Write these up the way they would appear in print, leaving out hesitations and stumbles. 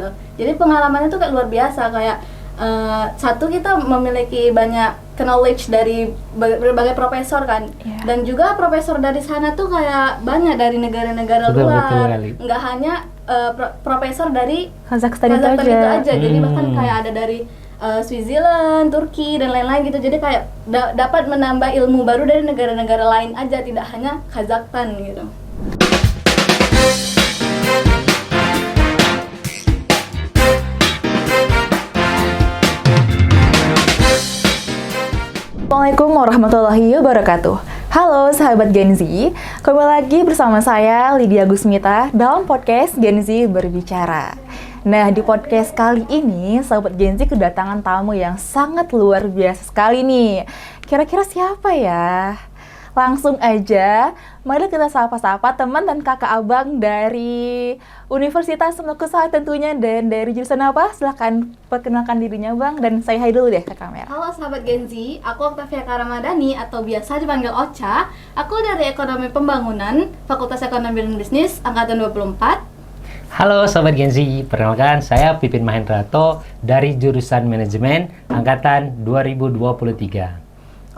gitu. Jadi pengalamannya tuh kayak luar biasa, kayak satu kita memiliki banyak knowledge dari berbagai profesor kan, dan juga profesor dari sana tuh kayak banyak dari negara-negara luar, nggak hanya profesor dari Kazakhstan itu aja. Jadi bahkan kayak ada dari Switzerland, Turki dan lain-lain gitu. Jadi kayak dapat menambah ilmu baru dari negara-negara lain aja, tidak hanya Kazakhstan gitu. Assalamualaikum warahmatullahi wabarakatuh. Halo sahabat Gen Z, kembali lagi bersama saya Lydia Gusmita dalam podcast Gen Z Berbicara. Nah, di podcast kali ini sahabat Gen Z kedatangan tamu yang sangat luar biasa sekali nih. Kira-kira siapa ya? Langsung aja, mari kita sapa-sapa teman dan kakak abang dari Universitas Nusa tentunya, dan dari jurusan apa? Silahkan perkenalkan dirinya Bang, dan saya hai dulu deh ke kamera. Halo sahabat Gen Z, aku Octavia Karamadani atau biasa dipanggil Ocha. Aku dari Ekonomi Pembangunan, Fakultas Ekonomi dan Bisnis, Angkatan 24. Halo Sobat Gen Z, perkenalkan saya Pipin Mahendrato dari jurusan Manajemen, Angkatan 2023.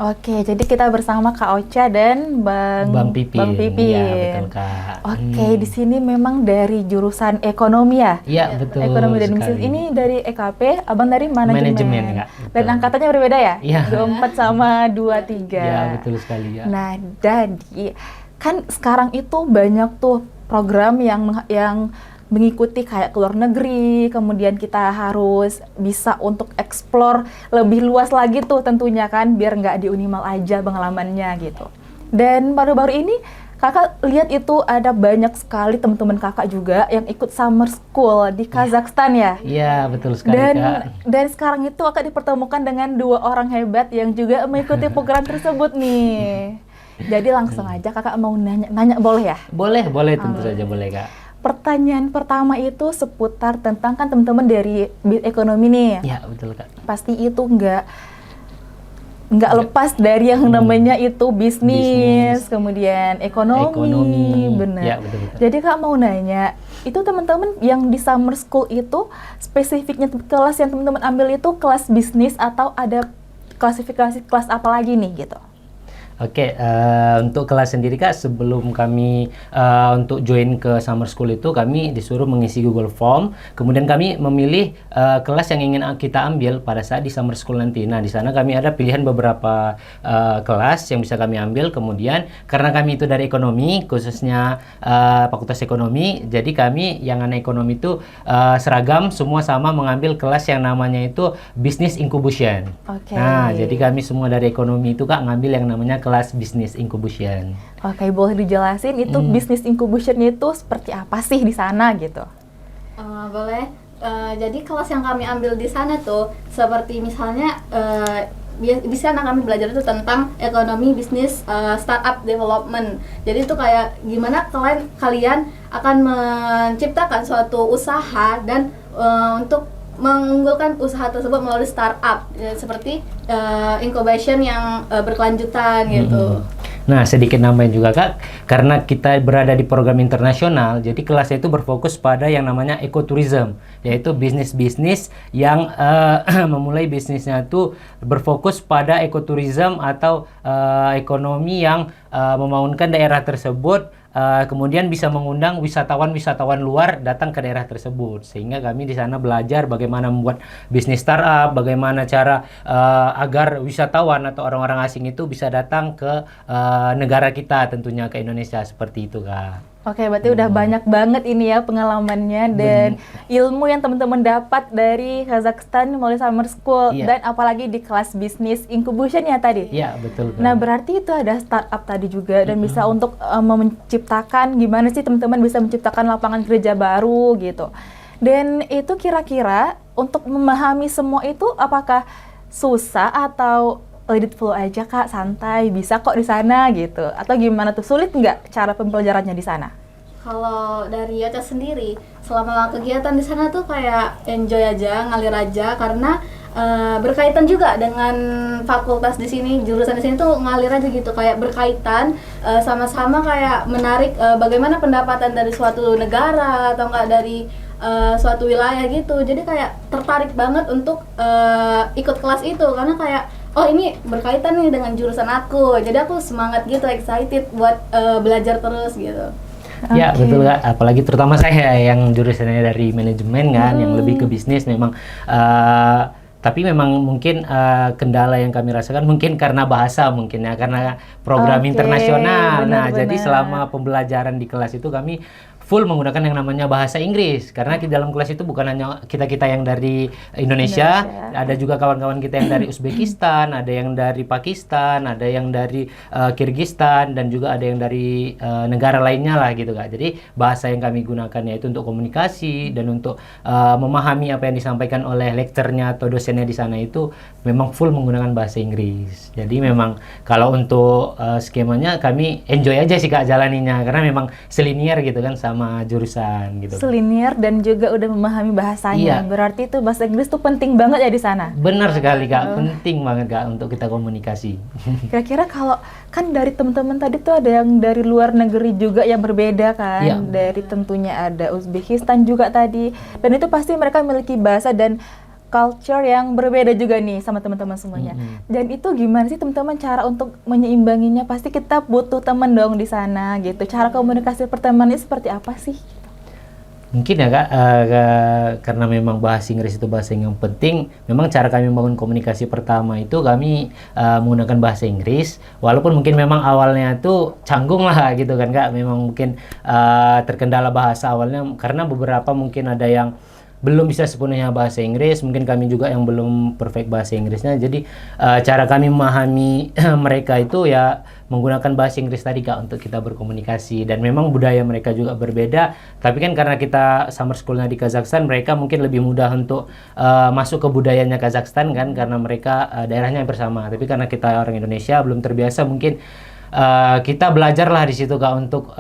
Oke, jadi kita bersama Kak Ocha dan Bang Pipin. Bang Pipin. Ya, betul Kak. Oke, di sini memang dari jurusan ekonomi ya? Iya, betul. Ekonomi dan bisnis. Ini dari EKP, Abang dari manajemen. Kak. Dan angkatannya berbeda ya? Iya. 24 sama 23. Iya, betul sekali ya. Nah, jadi kan sekarang itu banyak tuh program yang mengikuti kayak ke luar negeri, kemudian kita harus bisa untuk explore lebih luas lagi tuh tentunya kan, biar nggak di Unimal aja pengalamannya gitu. Dan baru-baru ini kakak lihat itu ada banyak sekali teman-teman kakak juga yang ikut summer school di Kazakhstan ya? Iya, betul sekali Kak. Dan sekarang itu kakak dipertemukan dengan dua orang hebat yang juga mengikuti program tersebut nih. Jadi langsung aja kakak mau nanya boleh ya? Boleh tentu saja boleh Kak. Pertanyaan pertama itu seputar tentang kan teman-teman dari ekonomi nih. Iya, betul Kak. Pasti itu nggak lepas dari yang namanya itu bisnis, kemudian ekonomi. Benar. Ya, betul. Jadi Kak mau nanya, itu teman-teman yang di summer school itu spesifiknya kelas yang teman-teman ambil itu kelas bisnis atau ada klasifikasi kelas apa lagi nih gitu? Oke, untuk kelas sendiri Kak, sebelum kami untuk join ke summer school itu kami disuruh mengisi Google Form, kemudian kami memilih kelas yang ingin kita ambil pada saat di summer school nanti. Nah, di sana kami ada pilihan beberapa kelas yang bisa kami ambil, kemudian karena kami itu dari ekonomi, khususnya Fakultas Ekonomi, jadi kami yang anak ekonomi itu seragam, semua sama mengambil kelas yang namanya itu Business Incubation. Okay. Nah, jadi kami semua dari ekonomi itu Kak ngambil yang namanya kelas Business Incubation. Oke, boleh dijelasin itu Business Incubation itu seperti apa sih di sana gitu? Boleh. Jadi kelas yang kami ambil di sana tuh seperti misalnya di sana kami belajar itu tentang ekonomi bisnis startup development. Jadi itu kayak gimana kalian akan menciptakan suatu usaha dan untuk mengunggulkan usaha tersebut melalui startup seperti incubation yang berkelanjutan gitu. Nah, sedikit nambahin juga Kak, karena kita berada di program internasional, jadi kelasnya itu berfokus pada yang namanya ekoturism, yaitu bisnis-bisnis yang memulai bisnisnya itu berfokus pada ekoturism atau ekonomi yang membangunkan daerah tersebut, kemudian bisa mengundang wisatawan luar datang ke daerah tersebut, sehingga kami di sana belajar bagaimana membuat bisnis startup, bagaimana cara agar wisatawan atau orang-orang asing itu bisa datang ke negara kita, tentunya ke Indonesia, seperti itu Kak. Oke, berarti udah banyak banget ini ya pengalamannya dan ilmu yang teman-teman dapat dari Kazakhstan melalui summer school, dan apalagi di kelas bisnis incubation ya tadi. Iya, betul. Nah, berarti itu ada startup tadi juga dan bisa untuk menciptakan gimana sih teman-teman bisa menciptakan lapangan kerja baru gitu. Dan itu kira-kira untuk memahami semua itu apakah susah atau let it flow aja Kak, santai, bisa kok di sana gitu? Atau gimana tuh, sulit nggak cara pembelajarannya di sana? Kalau dari Ocha sendiri, selama kegiatan di sana tuh kayak enjoy aja, ngalir aja, karena berkaitan juga dengan fakultas di sini, jurusan di sini tuh ngalir aja gitu, kayak berkaitan, sama-sama kayak menarik bagaimana pendapatan dari suatu negara atau enggak dari suatu wilayah gitu. Jadi kayak tertarik banget untuk ikut kelas itu karena kayak oh ini berkaitan nih dengan jurusan aku. Jadi aku semangat gitu, excited buat belajar terus gitu. Ya betul Kak, apalagi terutama saya yang jurusannya dari manajemen kan, yang lebih ke bisnis memang. Tapi memang mungkin kendala yang kami rasakan mungkin karena bahasa mungkin ya, karena program internasional. Nah, jadi selama pembelajaran di kelas itu kami full menggunakan yang namanya bahasa Inggris karena di dalam kelas itu bukan hanya kita yang dari Indonesia, ada juga kawan-kawan kita yang dari Uzbekistan, ada yang dari Pakistan, ada yang dari Kirgistan, dan juga ada yang dari negara lainnya lah gitu Kak. Jadi bahasa yang kami gunakan yaitu untuk komunikasi dan untuk memahami apa yang disampaikan oleh lekturnya atau dosennya di sana itu memang full menggunakan bahasa Inggris. Jadi memang kalau untuk skemanya kami enjoy aja sih Kak jalaninya karena memang selinier gitu kan sama jurusan gitu. Selinier dan juga udah memahami bahasanya. Berarti itu bahasa Inggris tuh penting banget ya di sana. Benar sekali Kak, penting banget Kak untuk kita komunikasi. Kira-kira kalau kan dari teman-teman tadi tuh ada yang dari luar negeri juga yang berbeda kan. Dari tentunya ada Uzbekistan juga tadi. Dan itu pasti mereka memiliki bahasa dan culture yang berbeda juga nih sama teman-teman semuanya. Dan itu gimana sih teman-teman cara untuk menyeimbanginya? Pasti kita butuh teman dong di sana gitu. Cara komunikasi pertemanan ini seperti apa sih? Mungkin ya Kak, karena memang bahasa Inggris itu bahasa yang penting, memang cara kami membangun komunikasi pertama itu kami menggunakan bahasa Inggris, walaupun mungkin memang awalnya itu canggung lah gitu kan Kak, memang mungkin terkendala bahasa awalnya karena beberapa mungkin ada yang belum bisa sepenuhnya bahasa Inggris, mungkin kami juga yang belum perfect bahasa Inggrisnya. Jadi cara kami memahami mereka itu ya menggunakan bahasa Inggris tadi Kak untuk kita berkomunikasi. Dan memang budaya mereka juga berbeda, tapi kan karena kita summer schoolnya di Kazakhstan, mereka mungkin lebih mudah untuk masuk ke budayanya Kazakhstan kan, karena mereka daerahnya hampir sama. Tapi karena kita orang Indonesia belum terbiasa, mungkin kita belajarlah di situ Kak untuk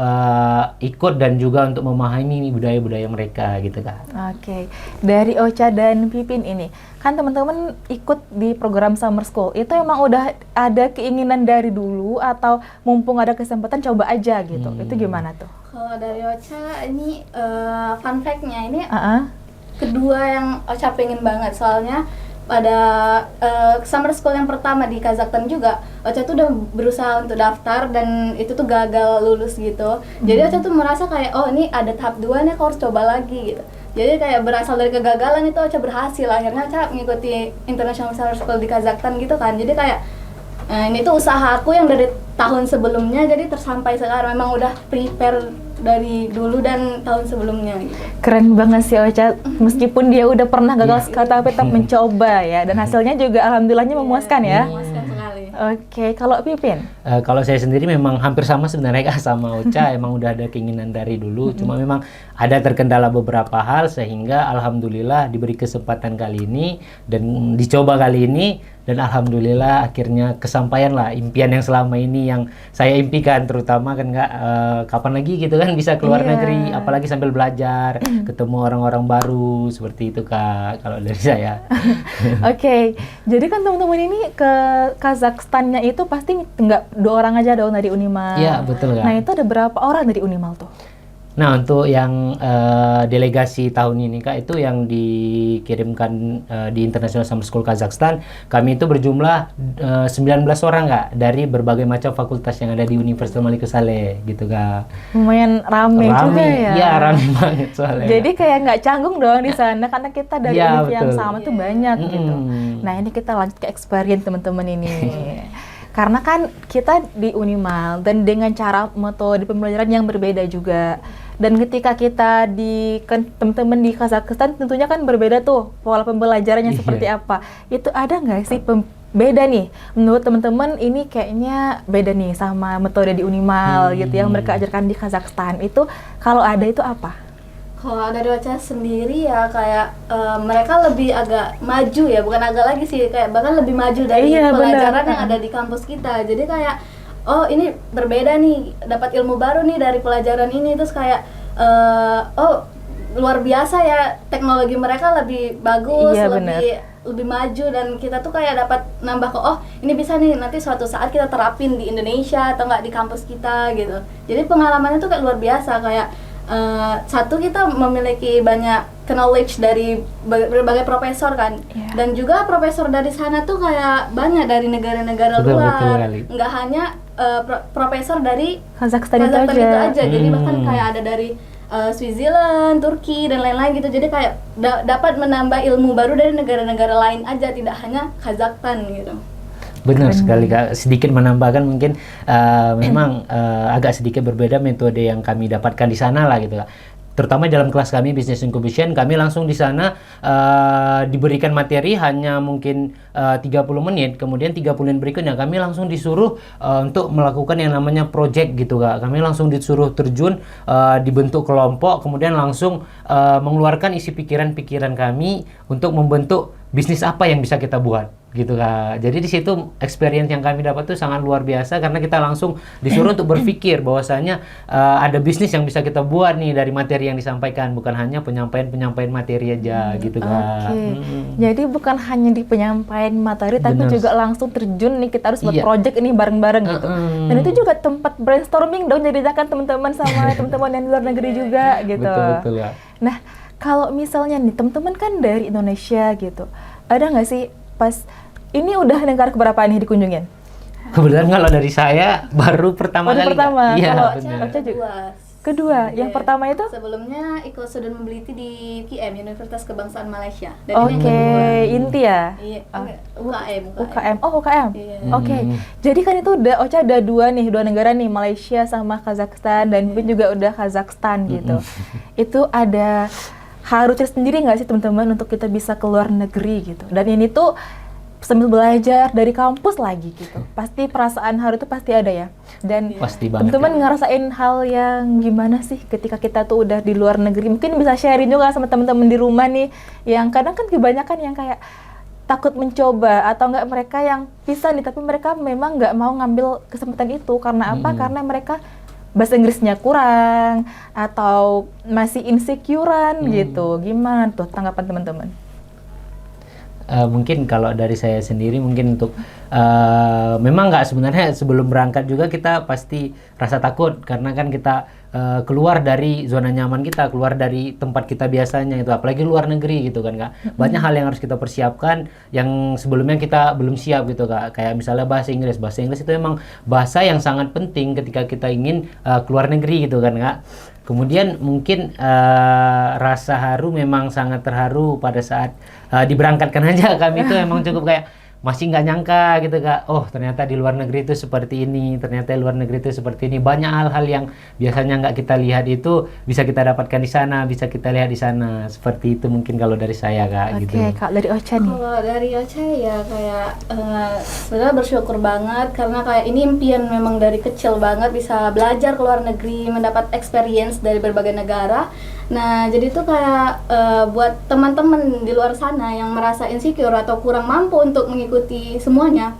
ikut dan juga untuk memahami budaya-budaya mereka gitu Kak. Oke. Dari Ocha dan Pipin ini, kan teman-teman ikut di program Summer School, itu emang udah ada keinginan dari dulu atau mumpung ada kesempatan coba aja gitu? Itu gimana tuh? Kalau dari Ocha ini fun fact-nya ini kedua yang Ocha pengen banget, soalnya pada summer school yang pertama di Kazakhstan juga Ocha tuh udah berusaha untuk daftar dan itu tuh gagal lulus gitu. Jadi Ocha tuh merasa kayak oh ini ada tahap 2 nih, aku harus coba lagi gitu. Jadi kayak berasal dari kegagalan itu Ocha berhasil, akhirnya Ocha mengikuti International Summer School di Kazakhstan gitu kan. Jadi kayak ini tuh usaha aku yang dari tahun sebelumnya jadi tersampai sekarang, memang udah prepare dari dulu dan tahun sebelumnya gitu. Keren banget sih Ocha, meskipun dia udah pernah gagal sekali tapi tetap mencoba ya, dan hasilnya juga alhamdulillahnya memuaskan ya. Memuaskan sekali. Oke, kalau Pipin? Kalau saya sendiri memang hampir sama sebenarnya Kak sama Ocha, emang udah ada keinginan dari dulu, cuma memang ada terkendala beberapa hal sehingga alhamdulillah diberi kesempatan kali ini dan dicoba kali ini, dan alhamdulillah akhirnya kesampaian lah impian yang selama ini yang saya impikan, terutama kan nggak kapan lagi gitu kan bisa keluar negeri, apalagi sambil belajar, ketemu orang-orang baru, seperti itu Kak kalau dari saya. Oke, jadi kan teman-teman ini ke Kazakhstannya itu pasti nggak 2 orang aja dong dari Unimal. Iya betul Kak. Nah itu ada berapa orang dari Unimal tuh? Nah untuk yang delegasi tahun ini Kak, itu yang dikirimkan di International Summer School Kazakhstan, kami itu berjumlah 19 orang Kak, dari berbagai macam fakultas yang ada di Universitas Malik Saleh gitu Kak. Lumayan rame juga ya? Iya rame banget soalnya. Jadi kayak nggak canggung dong di sana karena kita dari univ yang sama tuh banyak gitu. Nah ini kita lanjut ke experience teman-teman ini. Karena kan kita di Unimal dan dengan cara metode pembelajaran yang berbeda juga. Dan ketika kita di teman-teman di Kazakhstan tentunya kan berbeda tuh pola pembelajarannya seperti apa. Itu ada nggak sih beda nih? Menurut teman-teman ini kayaknya beda nih sama metode di Unimal gitu yang mereka ajarkan di Kazakhstan. Itu kalau ada itu apa? Kalau dari Ocha sendiri ya kayak mereka lebih agak maju ya, bukan agak lagi sih, kayak bahkan lebih maju dari pelajaran yang ada di kampus kita. Jadi kayak oh ini berbeda nih, dapat ilmu baru nih dari pelajaran ini, terus kayak oh luar biasa ya, teknologi mereka lebih bagus, lebih maju, dan kita tuh kayak dapat nambah oh ini bisa nih nanti suatu saat kita terapin di Indonesia atau enggak di kampus kita gitu. Jadi pengalamannya tuh kayak luar biasa, kayak satu kita memiliki banyak knowledge dari berbagai profesor kan. Iya. Dan juga profesor dari sana tuh kayak banyak dari negara-negara Betul luar, kali. nggak hanya profesor dari Kazakhstan itu Kazakhstan itu aja. aja. Jadi bahkan Hmm. kayak ada dari Switzerland, Turki dan lain-lain gitu. Jadi kayak dapat menambah ilmu baru dari negara-negara lain aja, tidak hanya Kazakhstan gitu. Benar sekali Kak. Sedikit menambahkan mungkin memang agak sedikit berbeda metode yang kami dapatkan di sana lah gitu Kak. Terutama dalam kelas kami Business Incubation, kami langsung di sana diberikan materi hanya mungkin 30 menit, kemudian 30 menit berikutnya kami langsung disuruh untuk melakukan yang namanya project gitu Kak. Kami langsung disuruh terjun, dibentuk kelompok, kemudian langsung mengeluarkan isi pikiran-pikiran kami untuk membentuk bisnis apa yang bisa kita buat gitu Kak. Jadi di situ experience yang kami dapat tuh sangat luar biasa karena kita langsung disuruh untuk berpikir bahwasanya ada bisnis yang bisa kita buat nih dari materi yang disampaikan, bukan hanya penyampaian materi aja gitu Kak. Oke. Jadi bukan hanya di penyampaian materi tapi Benar. juga langsung terjun nih, kita harus buat Iya. project ini bareng-bareng gitu. Dan itu juga tempat brainstorming dong, ceritakan teman-teman sama teman-teman yang di luar negeri juga gitu. Betul Kak. Nah, kalau misalnya nih teman-teman kan dari Indonesia gitu, ada nggak sih pas ini udah negara keberapa nih dikunjungin? Kebetulan kalau dari saya baru pertama Baru kali. pertama. Kak. Iya, Kalau benar. Ocha juga? Kedua. Kedua, yang Iya. pertama itu? Sebelumnya ikut student mobility di KM, Universitas Kebangsaan Malaysia. Dan ini yang Oke, kedua. Inti ya? Iya, Ah. enggak, UKM. UKM, oh UKM. Iya. Oke, jadi kan itu udah Ocha ada dua negara nih, Malaysia sama Kazakhstan, dan Bin juga udah Kazakhstan gitu. Itu ada harusnya sendiri nggak sih teman-teman untuk kita bisa keluar negeri gitu? Dan ini tuh sambil belajar dari kampus lagi gitu. Pasti perasaan haru itu pasti ada ya. Dan Pasti banget. teman-teman ngerasain hal yang gimana sih ketika kita tuh udah di luar negeri? Mungkin bisa sharing juga sama teman-teman di rumah nih, yang kadang kan kebanyakan yang kayak takut mencoba atau enggak, mereka yang bisa nih tapi mereka memang nggak mau ngambil kesempatan itu karena apa? Karena mereka bahasa Inggrisnya kurang atau masih insecurean gitu. Gimana tuh tanggapan teman-teman? Mungkin kalau dari saya sendiri mungkin untuk memang nggak, sebenarnya sebelum berangkat juga kita pasti rasa takut karena kan kita keluar dari zona nyaman kita, keluar dari tempat kita biasanya itu, apalagi luar negeri gitu kan Kak. Banyak hal yang harus kita persiapkan yang sebelumnya kita belum siap gitu Kak. Kayak misalnya bahasa Inggris. Bahasa Inggris itu memang bahasa yang sangat penting ketika kita ingin keluar negeri gitu kan Kak. Kemudian mungkin rasa haru memang sangat terharu pada saat diberangkatkan aja. Kami itu emang cukup kayak masih nggak nyangka gitu Kak. Oh ternyata di luar negeri itu seperti ini, ternyata di luar negeri itu seperti ini. Banyak hal-hal yang biasanya nggak kita lihat itu bisa kita dapatkan di sana, bisa kita lihat di sana. Seperti itu mungkin kalau dari saya Kak. Oke, Gitu. Kak, dari Ocha nih. Kalau dari Ocha ya kayak sebenarnya bersyukur banget karena kayak ini impian memang dari kecil banget bisa belajar ke luar negeri, mendapat experience dari berbagai negara. Nah, jadi tuh kayak buat teman-teman di luar sana yang merasa insecure atau kurang mampu untuk mengikuti semuanya,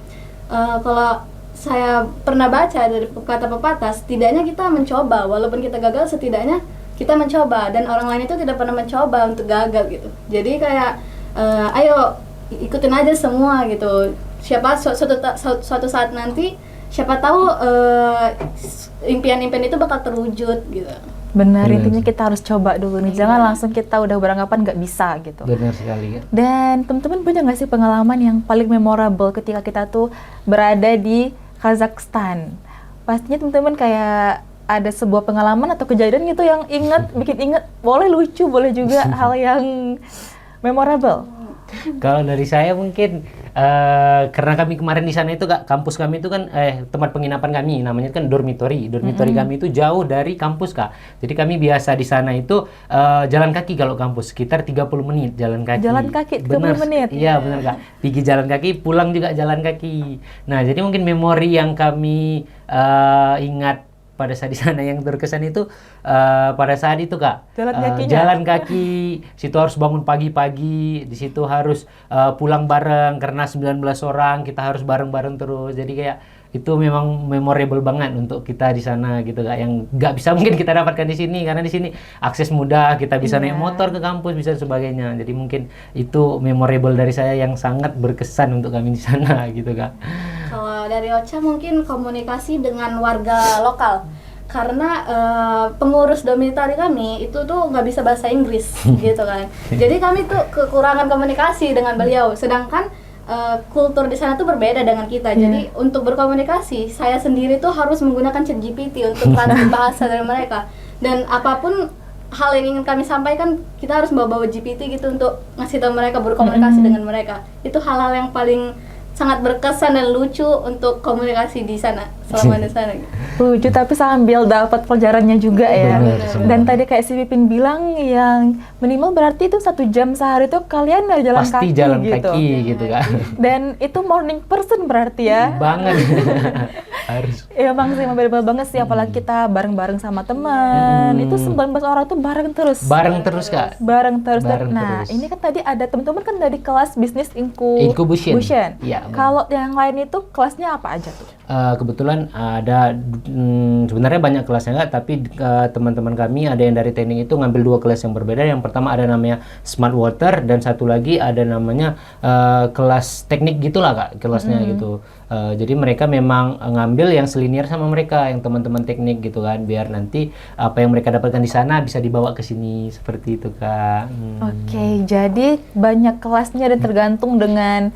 kalau saya pernah baca dari kata-pepatah, setidaknya kita mencoba, walaupun kita gagal, setidaknya kita mencoba, dan orang lain itu tidak pernah mencoba untuk gagal gitu. Jadi kayak ayo ikutin aja semua gitu. Siapa suatu saat nanti, siapa tahu impian-impian itu bakal terwujud gitu. Benar, Benar. intinya kita harus coba dulu nih. Jangan langsung kita udah beranggapan nggak bisa gitu. Benar sekali Kak. Dan teman-teman punya nggak sih pengalaman yang paling memorable ketika kita tuh berada di Kazakhstan? Pastinya teman-teman kayak ada sebuah pengalaman atau kejadian gitu yang bikin inget. Boleh lucu, boleh juga hal yang memorable. Kalau dari saya mungkin karena kami kemarin di sana itu Kak, kampus kami itu kan tempat penginapan kami namanya kan dormitory. Dormitory kami itu jauh dari kampus Kak. Jadi kami biasa di sana itu jalan kaki kalau kampus sekitar 30 menit jalan kaki. Jalan kaki 30 Benar, menit? Iya benar Kak. Pergi jalan kaki, pulang juga jalan kaki. Nah, jadi mungkin memori yang kami ingat pada saat di sana yang terkesan itu pada saat itu Kak, jalan kaki, situ harus bangun pagi-pagi, di situ harus pulang bareng karena 19 orang, kita harus bareng-bareng terus. Jadi kayak itu memang memorable banget untuk kita di sana gitu Kak, yang nggak bisa mungkin kita dapatkan di sini karena di sini akses mudah, kita bisa naik motor ke kampus bisa sebagainya. Jadi mungkin itu memorable dari saya yang sangat berkesan untuk kami di sana gitu Kak. Kalau dari Ocha mungkin komunikasi dengan warga lokal. karena pengurus dormitory kami itu tuh nggak bisa bahasa Inggris gitu kan. Jadi kami tuh kekurangan komunikasi dengan beliau, sedangkan kultur di sana tuh berbeda dengan kita. Jadi untuk berkomunikasi saya sendiri tuh harus menggunakan ChatGPT untuk translate bahasa dari mereka, dan apapun hal yang ingin kami sampaikan kita harus bawa GPT gitu untuk ngasih tahu mereka, berkomunikasi dengan mereka. Itu hal-hal yang paling sangat berkesan dan lucu untuk komunikasi di sana selama di sana gitu. Lucu tapi sambil dapat pelajarannya juga ya. Bener. Dan tadi kayak si Pipin bilang yang minimal berarti itu 1 jam sehari tuh kalian jalan Pasti kaki jalan gitu. kaki gitu kan. Dan itu morning person berarti ya. Banget. Harus. Iya bang sih, memorable banget sih, apalagi kita bareng-bareng sama teman. Itu 19 orang tuh bareng terus. Bareng terus Kak. Bareng terus. Bareng Nah, terus. ini kan tadi ada teman-teman kan dari kelas bisnis Incubation. Iya. Kalau yang lain itu kelasnya apa aja tuh? Kebetulan ada sebenarnya banyak kelasnya Kak, tapi teman-teman kami ada yang dari teknik itu ngambil 2 kelas yang berbeda. Yang pertama ada namanya Smart Water, dan satu lagi ada namanya kelas teknik gitulah Kak, kelasnya gitu. Jadi mereka memang ngambil yang selinier sama mereka, yang teman-teman teknik gitu kan, biar nanti apa yang mereka dapatkan di sana bisa dibawa ke sini seperti itu Kak. Oke, jadi banyak kelasnya dan tergantung dengan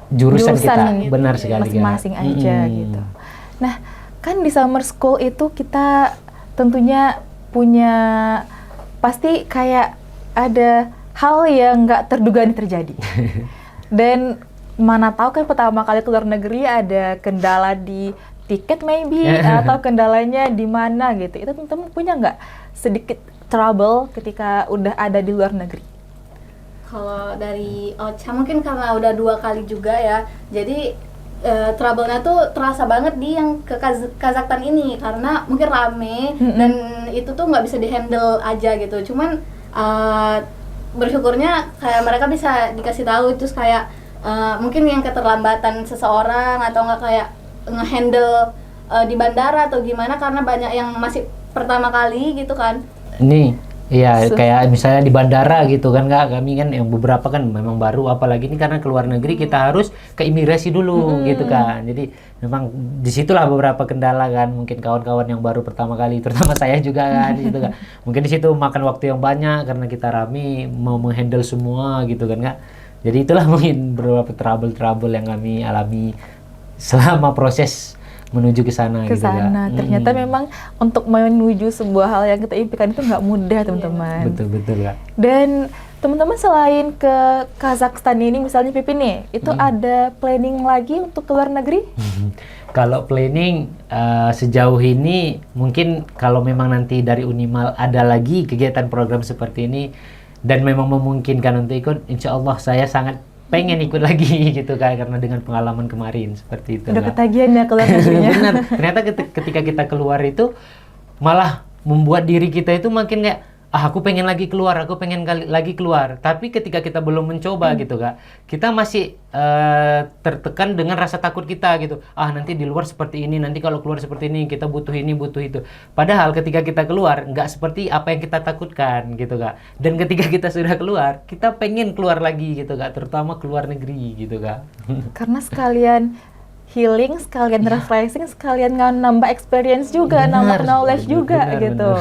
Jurusan kita, benar sekali Kak. masing-masing aja gitu. Nah, kan di summer school itu kita tentunya punya pasti kayak ada hal yang nggak terduga ini terjadi. Dan mana tahu kan pertama kali ke luar negeri ada kendala di tiket maybe atau kendalanya di mana gitu. Itu teman-teman punya nggak sedikit trouble ketika udah ada di luar negeri? Kalau dari Ocha mungkin karena udah 2 kali juga ya, jadi trouble-nya tuh terasa banget di yang ke Kazakhstan ini, karena mungkin rame dan itu tuh nggak bisa dihandle aja gitu. Cuman bersyukurnya kayak mereka bisa dikasih tahu, terus kayak mungkin yang keterlambatan seseorang atau nggak kayak ngehandle di bandara atau gimana, karena banyak yang masih pertama kali gitu kan. Nih. Iya, kayak misalnya di bandara gitu kan Kak, kami kan yang beberapa kan memang baru, apalagi ini karena keluar negeri kita harus ke imigrasi dulu gitu kan. Jadi memang disitulah beberapa kendala kan, mungkin kawan-kawan yang baru pertama kali, terutama saya juga kan gitu kan. Mungkin di situ makan waktu yang banyak karena kita rame mau menghandle semua gitu kan Kak. Jadi itulah mungkin beberapa trouble yang kami alami selama proses menuju ke sana gitu Kak. Ternyata memang untuk menuju sebuah hal yang kita impikan itu nggak mudah teman-teman. Betul Kak. Dan teman-teman selain ke Kazakhstan ini misalnya Pipin nih, itu ada planning lagi untuk ke luar negeri? Kalau planning sejauh ini mungkin kalau memang nanti dari Unimal ada lagi kegiatan program seperti ini dan memang memungkinkan untuk ikut, insya Allah saya sangat pengen ikut lagi gitu kan, karena dengan pengalaman kemarin seperti itu. Udah ketagihan ya keluar negerinya. Benar, ternyata ketika kita keluar itu malah membuat diri kita itu makin kayak aku pengen lagi keluar, lagi keluar. Tapi ketika kita belum mencoba gitu Kak, kita masih tertekan dengan rasa takut kita gitu. Nanti di luar seperti ini, nanti kalau keluar seperti ini, kita butuh ini, butuh itu. Padahal ketika kita keluar, nggak seperti apa yang kita takutkan gitu Kak. Dan ketika kita sudah keluar, kita pengen keluar lagi gitu Kak, terutama keluar negeri gitu Kak. Karena sekalian healing, sekalian refreshing, sekalian nambah experience juga, nambah knowledge juga gitu.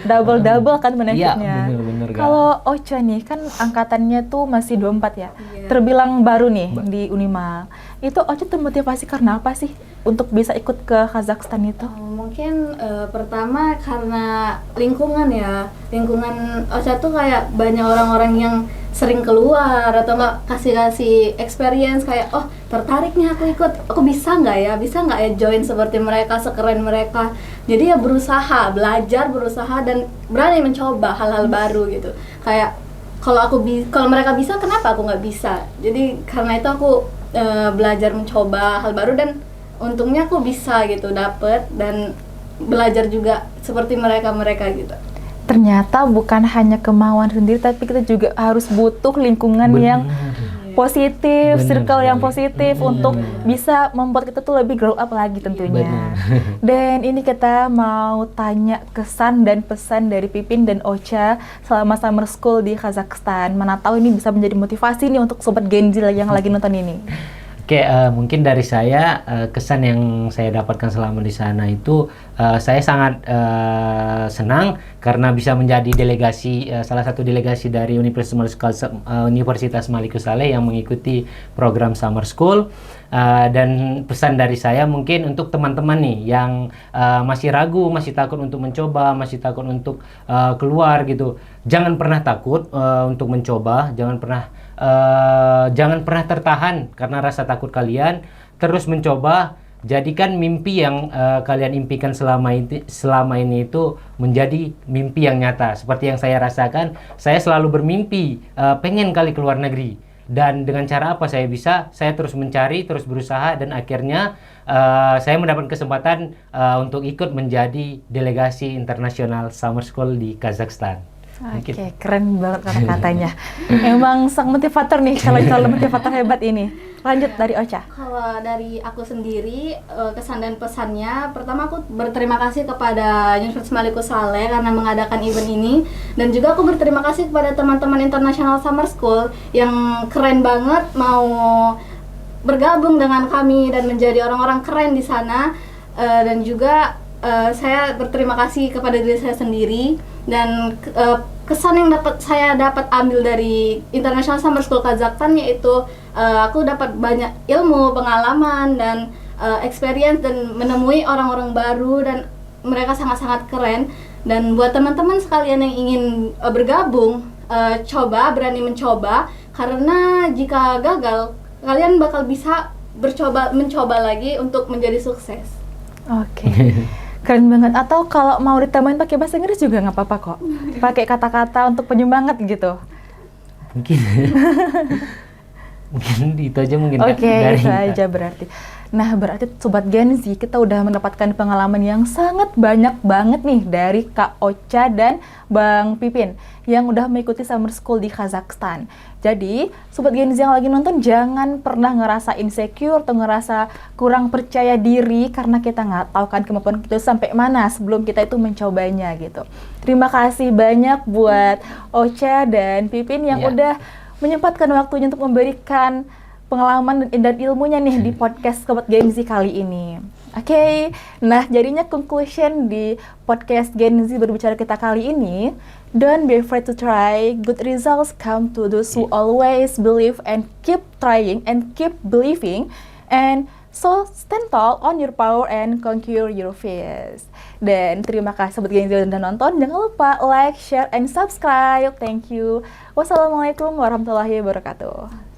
Double kan benefitnya. Iya, bener. Kalau Ocha nih, kan angkatannya tuh masih 24 ya, terbilang baru nih di Unimal. Itu Ocha termotivasi karena apa sih untuk bisa ikut ke Kazakhstan itu? Mungkin pertama karena lingkungan ya, lingkungan Ocha tuh kayak banyak orang-orang yang sering keluar atau nggak kasih experience kayak tertarik nih aku ikut, aku bisa nggak ya join seperti mereka, sekeren mereka. Jadi ya berusaha berusaha dan berani mencoba hal-hal baru gitu. Kayak kalau mereka bisa, kenapa aku nggak bisa? Jadi karena itu aku belajar mencoba hal baru, dan untungnya aku bisa gitu, dapet dan belajar juga seperti mereka gitu. Ternyata bukan hanya kemauan sendiri, tapi kita juga harus butuh lingkungan yang positif, circle yang positif untuk bisa membuat kita tuh lebih grow up lagi tentunya. Dan ini kita mau tanya kesan dan pesan dari Pipin dan Ocha selama summer school di Kazakhstan. Mana tahu ini bisa menjadi motivasi nih untuk sobat Gen Z yang lagi nonton ini. Oke, mungkin dari saya kesan yang saya dapatkan selama di sana itu saya sangat senang karena bisa menjadi delegasi, salah satu delegasi dari Universitas Maliku Saleh yang mengikuti program Summer School. Dan pesan dari saya mungkin untuk teman-teman nih yang masih ragu, masih takut untuk mencoba, masih takut untuk keluar gitu. Jangan pernah takut untuk mencoba, jangan pernah tertahan karena rasa takut kalian. Terus mencoba, jadikan mimpi yang kalian impikan selama ini itu menjadi mimpi yang nyata. Seperti yang saya rasakan, saya selalu bermimpi pengen kali keluar negeri. Dan dengan cara apa saya bisa? Saya terus mencari, terus berusaha, dan akhirnya saya mendapat kesempatan untuk ikut menjadi delegasi internasional Summer School di Kazakhstan. Oke, keren banget kata-katanya. Emang sang motivator nih, kalau calon motivator hebat ini. Lanjut dari Ocha. Kalau dari aku sendiri, kesan dan pesannya, pertama aku berterima kasih kepada Universitas Maliku Saleh karena mengadakan event ini, dan juga aku berterima kasih kepada teman-teman International Summer School yang keren banget mau bergabung dengan kami dan menjadi orang-orang keren di sana. Dan juga saya berterima kasih kepada diri saya sendiri, dan kesan yang saya dapat ambil dari International Summer School Kazakhstan yaitu aku dapat banyak ilmu, pengalaman, dan experience, dan menemui orang-orang baru, dan mereka sangat-sangat keren. Dan buat teman-teman sekalian yang ingin bergabung, berani mencoba, karena jika gagal kalian bakal bisa mencoba lagi untuk menjadi sukses. Oke. Keren banget. Atau kalau mau ditambahin pakai bahasa Inggris juga nggak apa-apa kok. Pakai kata-kata untuk penyemangat gitu. Mungkin itu aja mungkin. Oke, itu aja berarti. Nah, berarti Sobat Gen Z, kita udah mendapatkan pengalaman yang sangat banyak banget nih dari Kak Ocha dan Bang Pipin yang udah mengikuti Summer School di Kazakhstan. Jadi, Sobat Gen Z yang lagi nonton jangan pernah ngerasa insecure atau ngerasa kurang percaya diri karena kita nggak tahu kan kemampuan kita sampai mana sebelum kita itu mencobanya gitu. Terima kasih banyak buat Ocha dan Pipin yang udah menyempatkan waktunya untuk memberikan pengalaman dan ilmunya nih di podcast Sobat Gen Z kali ini. Oke, nah jadinya conclusion di podcast Gen Z berbicara kita kali ini, don't be afraid to try, good results come to those who always believe and keep trying and keep believing, and so stand tall on your power and conquer your fears. Dan terima kasih Sobat Gen Z yang udah nonton, jangan lupa like, share, and subscribe. Thank you. Wassalamualaikum warahmatullahi wabarakatuh.